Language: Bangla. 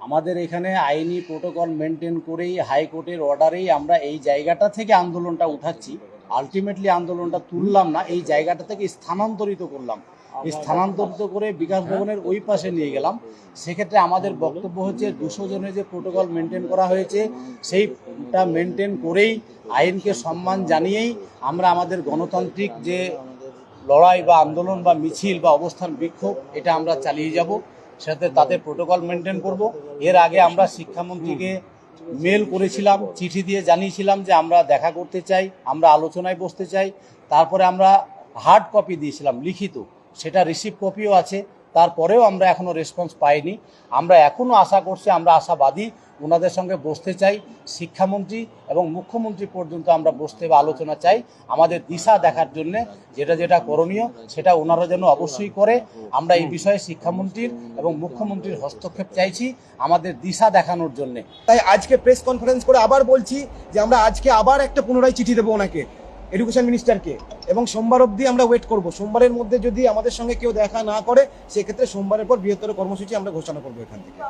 আমাদের এখানে আইনি প্রোটোকল মেনটেন করেই হাইকোর্টের অর্ডারেই আমরা এই জায়গাটা থেকে আন্দোলনটা উঠাচ্ছি। আলটিমেটলি আন্দোলনটা তুললাম না, এই জায়গাটা থেকে স্থানান্তরিত করলাম। এই স্থানান্তরিত করে বিকাশ ভবনের ওই পাশে নিয়ে গেলাম। সেক্ষেত্রে আমাদের বক্তব্য হচ্ছে 200 জনের যে প্রোটোকল মেনটেন করা হয়েছে সেইটা মেনটেন করেই আইনকে সম্মান জানিয়েই আমরা আমাদের গণতান্ত্রিক যে লড়াই বা আন্দোলন বা মিছিল বা অবস্থান বিক্ষোভ এটা আমরা চালিয়ে যাব। সাথে তাদের প্রোটোকল মেনটেন করব। এর আগে আমরা শিক্ষামন্ত্রীকে মেল করেছিলাম, চিঠি দিয়ে জানিয়েছিলাম যে আমরা দেখা করতে চাই, আমরা আলোচনায় বসতে চাই। তারপরে আমরা হার্ড কপি দিয়েছিলাম লিখিত, সেটা রিসিভ কপিও আছে। তারপরেও আমরা এখনও রেসপন্স পাইনি। আমরা এখনও আশা করছি, আমরা আশাবাদী ওনাদের সঙ্গে বসতে চাই। শিক্ষামন্ত্রী এবং মুখ্যমন্ত্রী পর্যন্ত আমরা বসতে বা আলোচনা চাই আমাদের দিশা দেখার জন্য। যেটা যেটা করণীয় সেটা ওনারা যেন অবশ্যই করে। আমরা এই বিষয়ে শিক্ষামন্ত্রীর এবং মুখ্যমন্ত্রীর হস্তক্ষেপ চাইছি আমাদের দিশা দেখানোর জন্যে। তাই আজকে প্রেস কনফারেন্স করে আবার বলছি যে আমরা আজকে আবার একটা পুনরায় চিঠি দেবো ওনাকে, এডুকেশন মিনিস্টারকে, এবং সোমবার অবধি আমরা ওয়েট করব। সোমবারের মধ্যে যদি আমাদের সঙ্গে কেউ দেখা না করে সেক্ষেত্রে সোমবারের পর বৃহত্তর কর্মসূচি আমরা ঘোষণা করবো এখান থেকে।